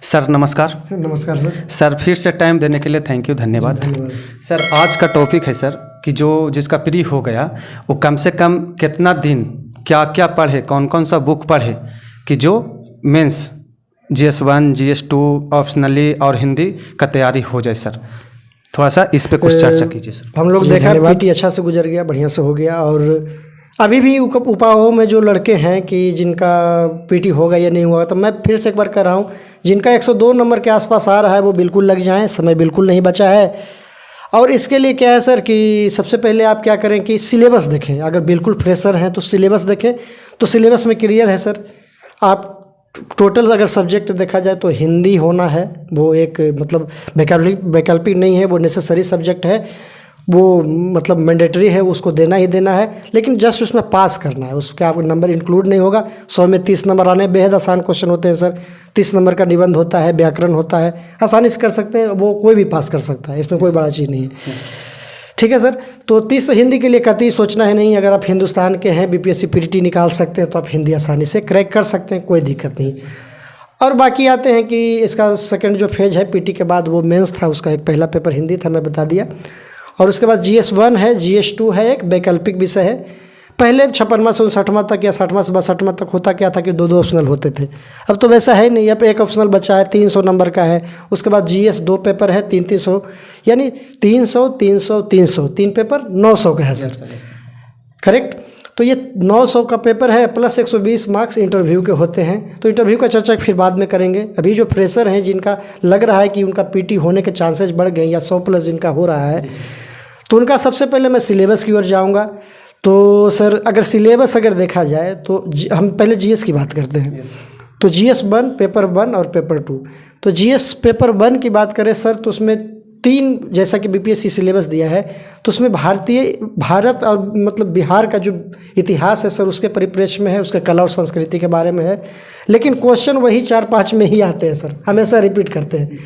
Sir नमस्कार। नमस्कार sir. Sir फिर से टाइम देने के लिए थैंक यू, धन्यवाद। सर आज का टॉपिक है सर कि जिसका प्री हो गया वो कम से कम कितना दिन क्या क्या पढ़े, कौन कौन सा बुक पढ़े कि जो मेंस GS1 GS2 ऑप्शनली और हिंदी का तैयारी हो जाए। सर थोड़ा सा इस पे कुछ चर्चा कीजिए सर। हम लोग देखा पीटी अच्छा से गुजर गया, बढ़िया से हो गया, और अभी भी उपाओं में जो लड़के हैं कि जिनका पीटी होगा या नहीं हुआ, तो मैं फिर से एक बार कह रहा हूँ, जिनका 102 नंबर के आसपास आ रहा है वो बिल्कुल लग जाएं, समय बिल्कुल नहीं बचा है। और इसके लिए क्या है सर कि सबसे पहले आप क्या करें कि सिलेबस देखें। अगर बिल्कुल फ्रेशर हैं तो सिलेबस देखें, तो सिलेबस में क्लियर है सर। आप टोटल अगर सब्जेक्ट देखा जाए तो हिंदी होना है, वो एक मतलब वैकल्पिक नहीं है, वो नेसेसरी सब्जेक्ट है, वो मतलब मैंडेटरी है, उसको देना ही देना है। लेकिन जस्ट उसमें पास करना है, उसके आपको नंबर इंक्लूड नहीं होगा। 100 में 30 नंबर आने बेहद आसान क्वेश्चन होते हैं सर। 30 नंबर का निबंध होता है, व्याकरण होता है, आसानी से कर सकते हैं, वो कोई भी पास कर सकता है, इसमें कोई बड़ा चीज़ नहीं है। ठीक है सर। तो 30 हिंदी के लिए कतई सोचना है नहीं। अगर आप हिंदुस्तान के हैं, BPSC PTT निकाल सकते हैं, तो आप हिंदी आसानी से क्रैक कर सकते हैं, कोई दिक्कत नहीं। और बाकी आते हैं कि इसका सेकंड जो फेज है पीटी के बाद, वो मेंस था, उसका एक पहला पेपर हिंदी था, मैं बता दिया। और उसके बाद GS1 है, GS2 है, एक वैकल्पिक विषय है। पहले 56वां से 59वां तक या 60वां से 62वां तक होता क्या था कि 2 ऑप्शनल होते थे। अब तो वैसा है नहीं, अब एक ऑप्शनल बचा है, 300 नंबर का है। उसके बाद GS 2 पेपर है, 300, यानी 300 300 300 3 पेपर 900 का है सर, करेक्ट। तो ये 900 का पेपर है, प्लस 120 मार्क्स इंटरव्यू के होते हैं। तो इंटरव्यू का चर्चा फिर बाद में करेंगे। अभी जो फ्रेशर हैं, जिनका लग रहा है कि उनका पीटी होने के चांसेस बढ़ गए या 100+ जिनका हो रहा है, तो उनका सबसे पहले मैं सिलेबस की ओर जाऊंगा। तो सर अगर सिलेबस अगर देखा जाए तो हम पहले GS की बात करते हैं। तो GS1 पेपर 1 और पेपर 2। तो GS पेपर 1 की बात करें सर, तो उसमें 3, जैसा कि BPSC सिलेबस दिया है, तो उसमें भारत और मतलब बिहार का जो इतिहास है सर, उसके परिप्रेक्ष्य में है, उसके कला और संस्कृति के बारे में है। लेकिन क्वेश्चन वही 4-5 में ही आते हैं सर, हमेशा रिपीट करते हैं।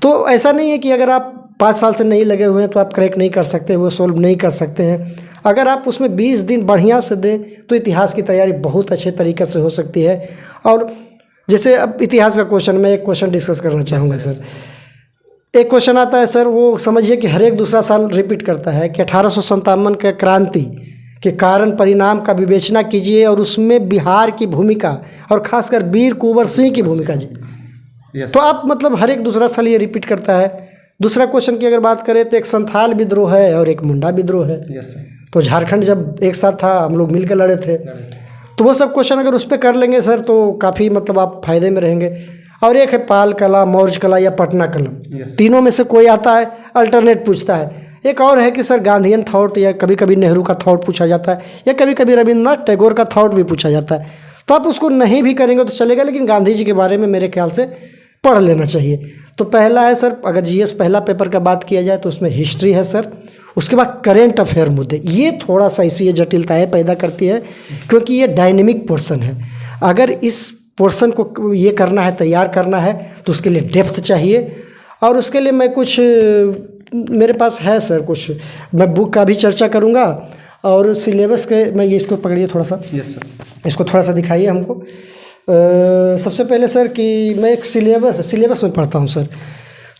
तो ऐसा नहीं है कि अगर आप 5 साल से नहीं लगे हुए हैं तो आप क्रैक नहीं कर सकते, वो सोल्व नहीं कर सकते हैं। अगर आप उसमें 20 दिन बढ़िया से दें तो इतिहास की तैयारी बहुत अच्छे तरीके से हो सकती है। और जैसे अब इतिहास का क्वेश्चन, मैं एक क्वेश्चन डिस्कस करना चाहूँगा सर। एक क्वेश्चन आता है सर, वो समझिए कि हर एक दूसरा साल रिपीट करता है कि 1857 के क्रांति के कारण परिणाम का विवेचना कीजिए और उसमें बिहार की भूमिका और खासकर वीर कुंवर सिंह की भूमिका जी। तो आप मतलब हर एक दूसरा साल ये रिपीट करता है। दूसरा क्वेश्चन की अगर बात करें तो एक संथाल विद्रोह है और एक मुंडा विद्रोह है। तो झारखंड जब एक साथ था, हम लोग मिलकर लड़े थे। तो वो सब क्वेश्चन अगर उस पर कर लेंगे सर तो काफ़ी मतलब आप फायदे में रहेंगे। और एक है पाल कला, मौर्य कला या पटना कला, तीनों में से कोई आता है, अल्टरनेट पूछता है। एक और है कि सर गांधीयन थॉट, या कभी कभी नेहरू का थॉट पूछा जाता है, या कभी कभी रविंद्रनाथ टैगोर का थॉट भी पूछा जाता है। तो आप उसको नहीं भी करेंगे तो चलेगा, लेकिन गांधी जी के बारे में मेरे ख्याल से पढ़ लेना चाहिए। तो पहला है सर, अगर GS पहला पेपर का बात किया जाए तो उसमें हिस्ट्री है सर। उसके बाद करेंट अफेयर मुद्दे, ये थोड़ा सा इसलिए जटिलताएं पैदा करती है क्योंकि ये डायनेमिक पोर्शन है। अगर इस पोर्शन को ये करना है, तैयार करना है, तो उसके लिए डेप्थ चाहिए। और उसके लिए मैं कुछ मेरे पास है सर, कुछ मैं बुक का भी चर्चा करूँगा और सिलेबस के, मैं ये इसको पकड़िए थोड़ा सा। Yes sir. इसको थोड़ा सा दिखाइए हमको। सबसे पहले सर कि मैं एक सिलेबस में पढ़ता हूँ सर।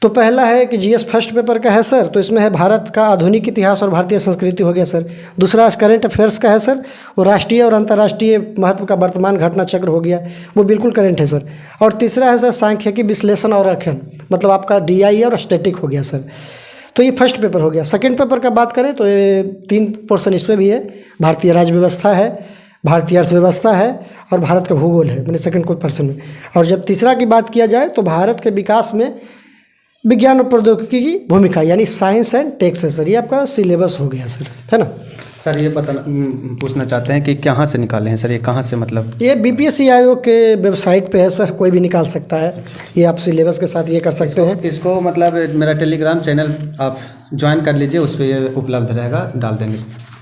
तो पहला है कि GS फर्स्ट पेपर का है सर, तो इसमें है भारत का आधुनिक इतिहास और भारतीय संस्कृति हो गया सर। दूसरा करंट अफेयर्स का है सर, वो राष्ट्रीय और अंतर्राष्ट्रीय महत्व का वर्तमान घटना चक्र हो गया, वो बिल्कुल करंट है सर। और तीसरा है सर सांख्यिकी विश्लेषण और अध्ययन, मतलब आपका DI और स्टैटिक हो गया सर। तो ये फर्स्ट पेपर हो गया। सेकेंड पेपर का बात करें तो ये 3 पोर्शन इसमें भी है, भारतीय राज्य व्यवस्था है, भारतीय अर्थव्यवस्था है और भारत का भूगोल है, मैंने सेकंड कोई पर्सन में। और जब तीसरा की बात किया जाए तो भारत के विकास में विज्ञान और प्रौद्योगिकी की भूमिका, यानी साइंस एंड टेक है सर। ये आपका सिलेबस हो गया सर, है ना सर। ये पूछना चाहते हैं कि कहाँ से निकाले हैं सर, ये कहाँ से मतलब? ये BPSC आयोग के वेबसाइट पे है सर, कोई भी निकाल सकता है। ये आप सिलेबस के साथ ये कर सकते हैं। इसको मतलब मेरा टेलीग्राम चैनल आप ज्वाइन कर लीजिए, उस पर ये उपलब्ध रहेगा, डाल देंगे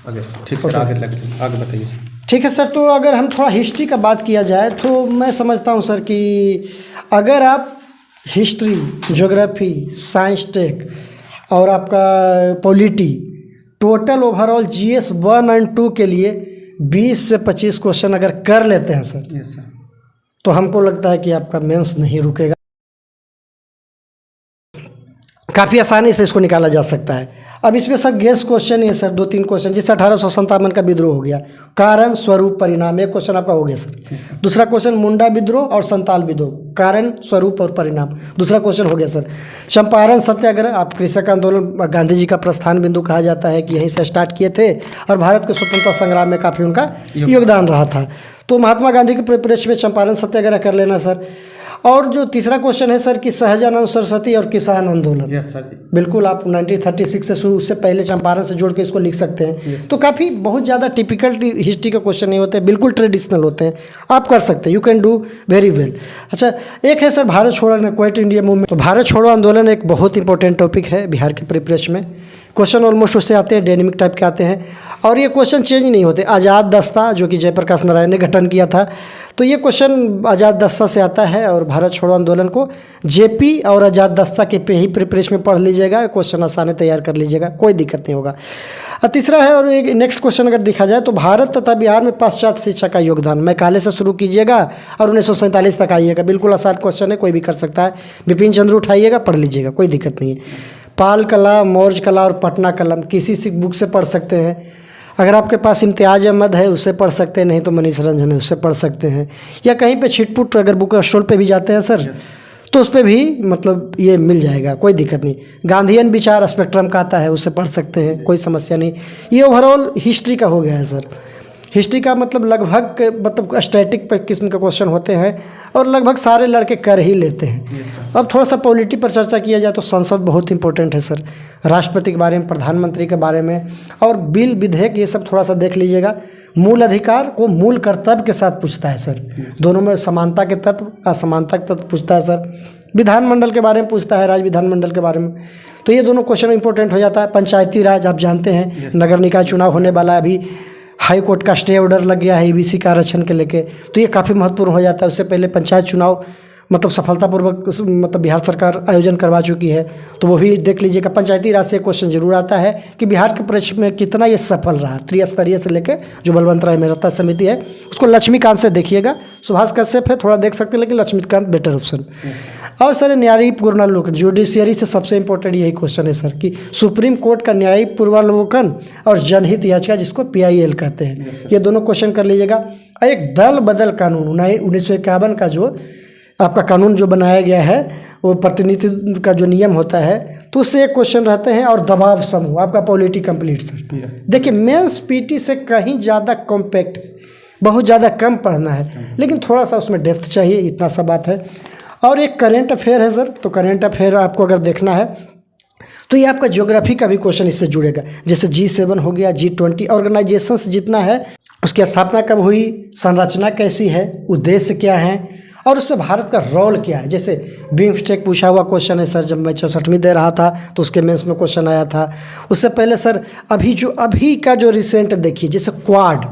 आगे। ठीक सर, आगे बताइए सर। ठीक है सर। तो अगर हम थोड़ा हिस्ट्री का बात किया जाए तो मैं समझता हूँ सर कि अगर आप हिस्ट्री, ज्योग्राफी, साइंस टेक और आपका पॉलिटी, टोटल ओवरऑल GS 1 और 2 के लिए 20 से 25 क्वेश्चन अगर कर लेते हैं सर, यस सर, तो हमको लगता है कि आपका मेंस नहीं रुकेगा। काफ़ी आसानी से इसको निकाला जा सकता है। अब इसमें सर गेस क्वेश्चन है सर, 2-3 क्वेश्चन, जिससे 1857 का विद्रोह हो गया। कारण, स्वरूप, परिणाम, एक क्वेश्चन आपका हो गया सर। दूसरा क्वेश्चन मुंडा विद्रोह और संताल विद्रोह, कारण, स्वरूप और परिणाम, दूसरा क्वेश्चन हो गया सर। चंपारण सत्याग्रह, आप कृषक आंदोलन गांधी जी का प्रस्थान बिंदु कहा जाता है कि यहीं से स्टार्ट किए थे और भारत के स्वतंत्रता संग्राम में काफ़ी उनका योगदान रहा था। तो महात्मा गांधी के परिप्रेक्ष्य में चंपारण सत्याग्रह कर लेना सर। और जो तीसरा क्वेश्चन है सर कि सहजानंद सरस्वती और किसान आंदोलन, यस सर। बिल्कुल आप 1936 से शुरू, उससे पहले चंपारण से जोड़ के इसको लिख सकते हैं। तो काफ़ी बहुत ज़्यादा टिपिकल हिस्ट्री के क्वेश्चन नहीं होते, बिल्कुल ट्रेडिशनल होते हैं, आप कर सकते हैं, you can do very well. अच्छा, एक है सर भारत छोड़ो क्विट इंडिया मूवमेंट। तो भारत छोड़ो आंदोलन एक बहुत इंपॉर्टेंट टॉपिक है बिहार के परिप्रेक्ष्य में। क्वेश्चन ऑलमोस्ट उससे आते हैं, डायनेमिक टाइप के आते हैं और ये क्वेश्चन चेंज नहीं होते। आज़ाद दस्ता जो कि जयप्रकाश नारायण ने गठन किया था, तो ये क्वेश्चन आज़ाद दस्ता से आता है और भारत छोड़ो आंदोलन को जेपी और आज़ाद दस्ता के पे ही प्रिपरेशन में पढ़ लीजिएगा, क्वेश्चन आसानी तैयार कर लीजिएगा, कोई दिक्कत नहीं होगा। तीसरा है और एक नेक्स्ट क्वेश्चन अगर देखा जाए तो भारत तथा बिहार में पाश्चात्य शिक्षा का योगदान, मैकाले से शुरू कीजिएगा और 1947 तक आइएगा, बिल्कुल आसान क्वेश्चन है, कोई भी कर सकता है। बिपिन चंद्र उठाइएगा, पढ़ लीजिएगा, कोई दिक्कत नहीं है। पाल कला, मौर्य कला और पटना कलम किसी सी बुक से पढ़ सकते हैं। अगर आपके पास इम्तियाज अहमद है उससे पढ़ सकते हैं, नहीं तो मनीष रंजन है उससे पढ़ सकते हैं, या कहीं पे छिटपुट अगर बुक स्टॉल पे भी जाते हैं सर तो उस पर भी मतलब ये मिल जाएगा, कोई दिक्कत नहीं। गांधीयन विचार स्पेक्ट्रम का आता है, उससे पढ़ सकते हैं, कोई समस्या नहीं। ये ओवरऑल हिस्ट्री का हो गया है सर। हिस्ट्री का मतलब लगभग मतलब स्टैटिक पर किस्म के क्वेश्चन होते हैं और लगभग सारे लड़के कर ही लेते हैं। अब थोड़ा सा पॉलिटी पर चर्चा किया जाए तो संसद बहुत इंपॉर्टेंट है सर, राष्ट्रपति के बारे में, प्रधानमंत्री के बारे में और बिल विधेयक, ये सब थोड़ा सा देख लीजिएगा। मूल अधिकार को मूल कर्तव्य के साथ पूछता है सर, दोनों में समानता के तत्व, असमानता के तत्व पूछता है सर। विधानमंडल के बारे में पूछता है, राज्य विधानमंडल के बारे में, तो ये दोनों क्वेश्चन इंपॉर्टेंट हो जाता है। पंचायती राज आप जानते हैं, नगर निकाय चुनाव होने वाला है, अभी हाई कोर्ट का स्टे ऑर्डर लग गया है ईबीसी का आरक्षण के लेके, तो ये काफ़ी महत्वपूर्ण हो जाता है। उससे पहले पंचायत चुनाव मतलब सफलतापूर्वक मतलब बिहार सरकार आयोजन करवा चुकी है, तो वो भी देख लीजिएगा। पंचायती राज से क्वेश्चन जरूर आता है कि बिहार के परिप्रेक्ष्य में कितना ये सफल रहा, त्रिस्तरीय से लेकर जो बलवंत राय मेहता समिति है उसको लक्ष्मीकांत से देखिएगा। सुभाष कश्यप है थोड़ा देख सकते हैं, लेकिन लक्ष्मीकांत बेटर ऑप्शन। और सर न्यायिक पूर्वावलोकन, जुडिशियरी से सबसे इंपॉर्टेंट यही क्वेश्चन है सर कि सुप्रीम कोर्ट का न्यायिक पूर्वावलोकन और जनहित याचिका जिसको PIL कहते हैं, ये दोनों क्वेश्चन कर लीजिएगा। और एक दल बदल कानून 1951 का जो आपका कानून जो बनाया गया है, वो प्रतिनिधित्व का जो नियम होता है, तो उससे एक क्वेश्चन रहते हैं। और दबाव समूह आपका पॉलिटी कंप्लीट सर। देखिए मेंस PT से कहीं ज़्यादा कॉम्पैक्ट, बहुत ज़्यादा कम पढ़ना है, लेकिन थोड़ा सा उसमें डेप्थ चाहिए, इतना सा बात है। और एक करेंट अफेयर है सर, तो करेंट अफेयर आपको अगर देखना है तो ये आपका ज्योग्राफी का भी क्वेश्चन इससे जुड़ेगा। जैसे G7 हो गया, G20 ऑर्गेनाइजेशंस जितना है, उसकी स्थापना कब हुई, संरचना कैसी है, उद्देश्य क्या है और उसमें भारत का रोल क्या है। जैसे बिम्स्टेक पूछा हुआ क्वेश्चन है सर, जब मैं 64वीं दे रहा था तो उसके मेंस में क्वेश्चन आया था। उससे पहले सर अभी का जो रिसेंट देखिए, जैसे क्वाड,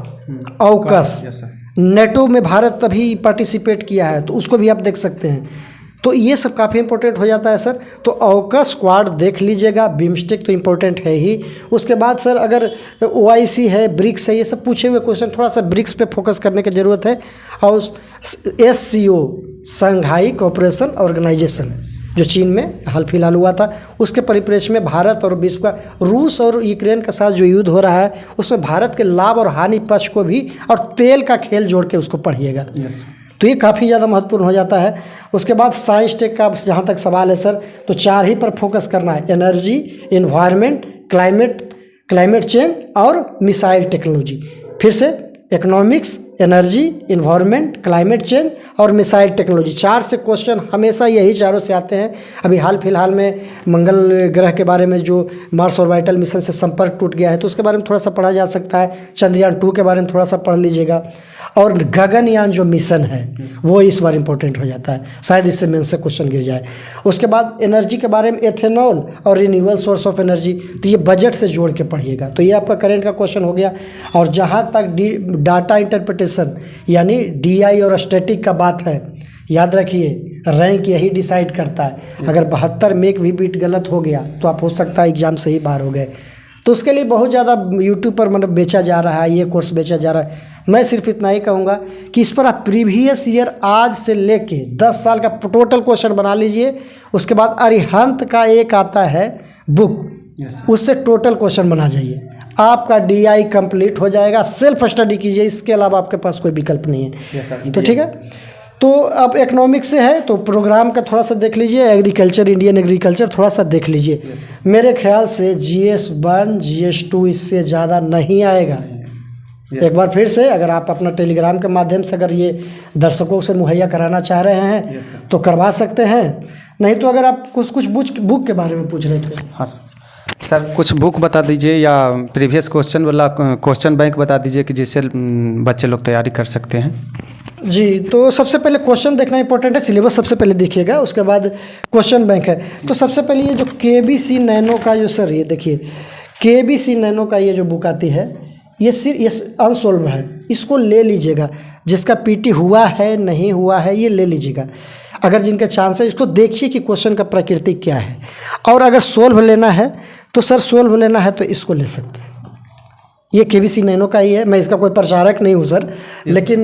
ऑकस, नेटो में भारत अभी पार्टिसिपेट किया है, तो उसको भी आप देख सकते हैं। तो ये सब काफ़ी इंपॉर्टेंट हो जाता है सर। तो ऑकस, क्वाड देख लीजिएगा, बिम्स्टेक तो इंपॉर्टेंट है ही। उसके बाद सर अगर OIC है, ब्रिक्स है, ये सब पूछे हुए क्वेश्चन, थोड़ा सा ब्रिक्स पे फोकस करने की ज़रूरत है। और SCO, संघाई कोऑपरेशन ऑर्गेनाइजेशन, जो चीन में हाल फिलहाल हुआ था, उसके परिप्रेक्ष्य में भारत और विश्व का, रूस और यूक्रेन के साथ जो युद्ध हो रहा है उसमें भारत के लाभ और हानि पक्ष को भी और तेल का खेल जोड़ के उसको पढ़िएगा। तो ये काफ़ी ज़्यादा महत्वपूर्ण हो जाता है। उसके बाद साइंस टेक का जहाँ तक सवाल है सर, तो 4 ही पर फोकस करना है, एनर्जी, इन्वायरमेंट, क्लाइमेट चेंज और मिसाइल टेक्नोलॉजी। फिर से economics, energy, environment, climate change और मिसाइल टेक्नोलॉजी, 4 से क्वेश्चन हमेशा यही चारों से आते हैं। अभी हाल फिलहाल में मंगल ग्रह के बारे में जो मार्स ऑर्बिटल मिशन से संपर्क टूट गया है, तो उसके बारे में थोड़ा सा पढ़ा जा सकता है। चंद्रयान 2 के बारे में थोड़ा सा पढ़ लीजिएगा। और गगनयान जो मिशन है वो इस बार इंपॉर्टेंट हो जाता है, शायद इससे मेंस से क्वेश्चन गिर जाए। उसके बाद एनर्जी के बारे में, एथेनॉल और रिन्यूएबल सोर्स ऑफ एनर्जी, तो ये बजट से जोड़ के पढ़िएगा। तो ये आपका करंट का क्वेश्चन हो गया। और जहाँ तक डाटा इंटरप्रिटेशन यानी DI और स्टैटिक का बात है, याद रखिए रैंक यही डिसाइड करता है। अगर 72 में भी बीट गलत हो गया तो आप हो सकता है एग्जाम से ही बाहर हो गए। तो उसके लिए बहुत ज़्यादा यूट्यूब पर मतलब बेचा जा रहा है, ये कोर्स बेचा जा रहा है। मैं सिर्फ इतना ही कहूँगा कि इस पर आप प्रीवियस ईयर आज से लेके 10 साल का टोटल क्वेश्चन बना लीजिए। उसके बाद अरिहंत का एक आता है बुक, उससे टोटल क्वेश्चन बना जाइए, आपका DI कंप्लीट हो जाएगा। सेल्फ स्टडी कीजिए, इसके अलावा आपके पास कोई विकल्प नहीं है। तो ठीक है, तो अब इकोनॉमिक्स से है तो प्रोग्राम का थोड़ा सा देख लीजिए, एग्रीकल्चर, इंडियन एग्रीकल्चर थोड़ा सा देख लीजिए। मेरे ख्याल से GS1 GS2 इससे ज़्यादा नहीं आएगा। एक बार फिर से अगर आप अपना टेलीग्राम के माध्यम से अगर ये दर्शकों से मुहैया कराना चाह रहे हैं तो करवा सकते हैं, नहीं तो अगर आप कुछ बुक के बारे में पूछ रहे थे। हाँ सर, कुछ बुक बता दीजिए या प्रीवियस क्वेश्चन वाला क्वेश्चन बैंक बता दीजिए कि जिससे बच्चे लोग तैयारी कर सकते हैं। जी, तो सबसे पहले क्वेश्चन देखना इंपॉर्टेंट है, सिलेबस सबसे पहले देखिएगा, उसके बाद क्वेश्चन बैंक है। तो सबसे पहले ये जो KBC नैनो का जो सर, ये देखिए KBC नैनो का ये जो बुक आती है, ये सिर्फ ये अनसोल्व है, इसको ले लीजिएगा। जिसका PT हुआ है नहीं हुआ है ये ले लीजिएगा। अगर जिनके चांस है इसको देखिए कि क्वेश्चन का प्रकृति क्या है, और अगर सोल्व लेना है तो सर सोल्व लेना है तो इसको ले सकते हैं। ये KBC नैनो का ही है, मैं इसका कोई प्रचारक नहीं हूँ सर, लेकिन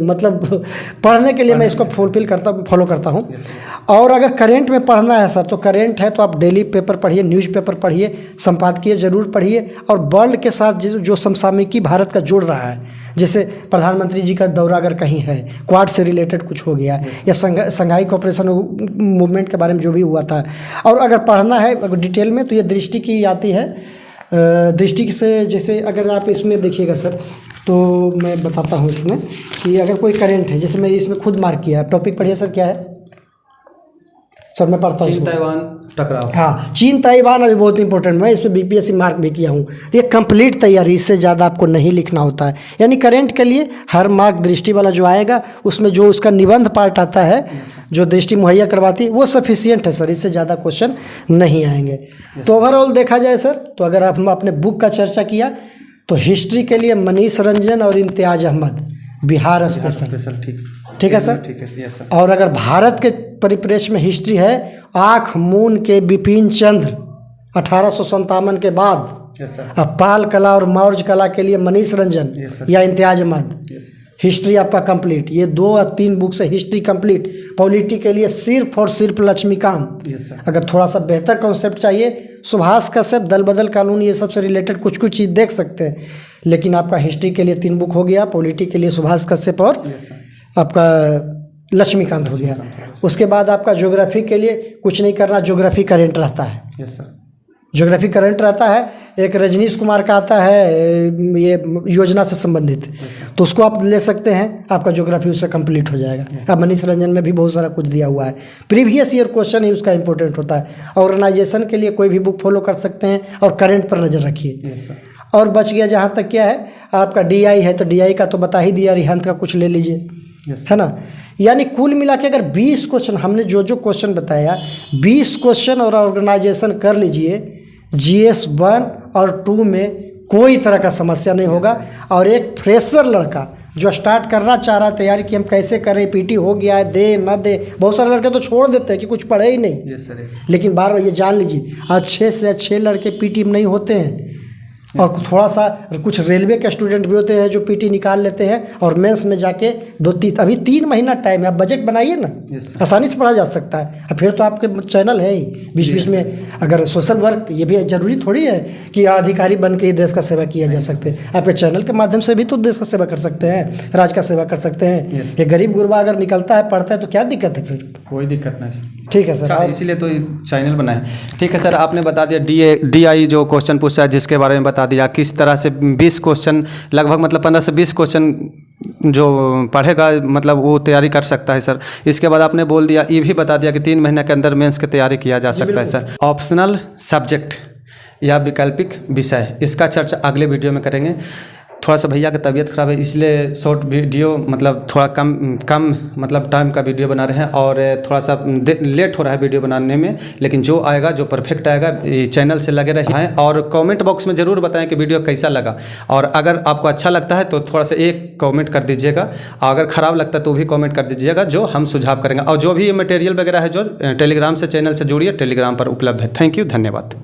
मतलब पढ़ने के लिए मैं इसको फॉलो करता हूँ। और अगर करेंट में पढ़ना है सर, तो करेंट है तो आप डेली पेपर पढ़िए, न्यूज़पेपर पढ़िए, संपादकीय ज़रूर पढ़िए, और वर्ल्ड के साथ जो समसामयिकी भारत का जुड़ रहा है, जैसे प्रधानमंत्री जी का दौरा अगर कहीं है, क्वाड से रिलेटेड कुछ हो गया, या संघाई कोऑपरेशन मूवमेंट के बारे में जो भी हुआ था, और अगर पढ़ना है डिटेल में तो ये दृष्टि की आती है। दृष्टि से जैसे अगर आप इसमें देखिएगा सर, तो मैं बताता हूँ इसमें कि अगर कोई करंट है, जैसे मैं इसमें खुद मार्क किया है, टॉपिक पढ़िए सर, क्या है सर, मैं पढ़ता हूँ। चीन ताइवान टकराव। हाँ, चीन ताइवान अभी बहुत इंपॉर्टेंट, मैं इसमें BPSC मार्क भी किया हूँ। ये कंप्लीट तैयारी, इससे ज़्यादा आपको नहीं लिखना होता है। यानी करंट के लिए हर मार्क दृष्टि वाला जो आएगा, उसमें जो उसका निबंध पार्ट आता है, जो दृष्टि मुहैया करवाती है, वो सफिशियंट है सर, इससे ज़्यादा क्वेश्चन नहीं आएंगे। तो ओवरऑल देखा जाए सर, तो अगर आप हम अपने बुक का चर्चा किया तो हिस्ट्री के लिए मनीष रंजन और इम्तियाज अहमद, बिहार स्पेशल। ठीक है सर, ठीक है यस सर। और अगर भारत के परिप्रेक्ष्य में हिस्ट्री है, आँख मून के बिपिन चंद्र 1857 के बाद, अब पाल कला और मौर्य कला के लिए मनीष रंजन या इम्तियाज अहमद, हिस्ट्री आपका कंप्लीट। ये 2 या 3 बुक से हिस्ट्री कंप्लीट। पॉलिटी के लिए सिर्फ और सिर्फ लक्ष्मीकांत। अगर थोड़ा सा बेहतर कॉन्सेप्ट चाहिए, सुभाष कश्यप, दल बदल कानून, ये सब से रिलेटेड कुछ चीज़ देख सकते हैं। लेकिन आपका हिस्ट्री के लिए 3 बुक हो गया, पॉलिटी के लिए सुभाष कश्यप और आपका लक्ष्मीकांत हो गया। उसके बाद आपका ज्योग्राफी के लिए कुछ नहीं करना, ज्योग्राफी करेंट रहता है। यस सर, ज्योग्राफी करंट रहता है। एक रजनीश कुमार का आता है ये योजना से संबंधित, तो उसको आप ले सकते हैं, आपका ज्योग्राफी उससे कंप्लीट हो जाएगा। अब मनीष रंजन में भी बहुत सारा कुछ दिया हुआ है, प्रीवियस ईयर क्वेश्चन ही उसका इंपॉर्टेंट होता है। ऑर्गेनाइजेशन के लिए कोई भी बुक फॉलो कर सकते हैं, और करंट पर नज़र रखिए। और बच गया जहाँ तक क्या है, आपका DI है तो DI का तो बता ही दिया, अरिहंत का कुछ ले लीजिए, है ना। यानी कुल मिला के अगर 20 क्वेश्चन हमने जो क्वेश्चन बताया, 20 क्वेश्चन और ऑर्गेनाइजेशन कर लीजिए, GS1 और 2 में कोई तरह का समस्या नहीं होगा। और एक फ्रेशर लड़का जो स्टार्ट करना चाह रहा है तैयारी कि हम कैसे करें, PT हो गया है, दे ना दे, बहुत सारे लड़के तो छोड़ देते हैं कि कुछ पढ़े ही नहीं। yes, sir. लेकिन बार बार ये जान लीजिए, अच्छे से अच्छे लड़के PT में नहीं होते हैं। और थोड़ा सा कुछ रेलवे के स्टूडेंट भी होते हैं जो PT निकाल लेते हैं, और मेंस में जाके 2-3 अभी 3 महीना टाइम है, आप बजट बनाइए ना, आसानी से पढ़ा जा सकता है। फिर तो आपके चैनल है ही, बीच में अगर सोशल वर्क, ये भी जरूरी थोड़ी है कि अधिकारी बन के ही देश का सेवा किया जा सकते हैं। आपके चैनल के माध्यम से भी तो देश का सेवा कर सकते हैं, राज्य का सेवा कर सकते हैं। ये गरीब गुरबा अगर निकलता है, पढ़ता है, तो क्या दिक्कत है फिर? कोई दिक्कत नहीं सर। ठीक है सर, इसीलिए तो चैनल बनाए। ठीक है सर, आपने बता दिया DI जो क्वेश्चन पूछा है जिसके बारे में बता दिया, किस तरह से 20 क्वेश्चन लगभग, मतलब 15 से 20 क्वेश्चन जो पढ़ेगा मतलब वो तैयारी कर सकता है सर। इसके बाद आपने बोल दिया, ये भी बता दिया कि 3 महीने के अंदर मेंस की तैयारी किया जा सकता है सर। ऑप्शनल सब्जेक्ट या वैकल्पिक विषय, इसका चर्चा अगले वीडियो में करेंगे। थोड़ा सा भैया की तबीयत ख़राब है, इसलिए शॉर्ट वीडियो मतलब थोड़ा कम मतलब टाइम का वीडियो बना रहे हैं, और थोड़ा सा लेट हो रहा है वीडियो बनाने में। लेकिन जो आएगा, जो परफेक्ट आएगा, चैनल से लगे रहें, और कमेंट बॉक्स में ज़रूर बताएं कि वीडियो कैसा लगा। और अगर आपको अच्छा लगता है तो थोड़ा सा एक कमेंट कर दीजिएगा, अगर ख़राब लगता है तो भी कमेंट कर दीजिएगा, जो हम सुझाव करेंगे। और जो भी ये मटेरियल वगैरह है जो टेलीग्राम से चैनल से जुड़िए, टेलीग्राम पर उपलब्ध है। थैंक यू, धन्यवाद।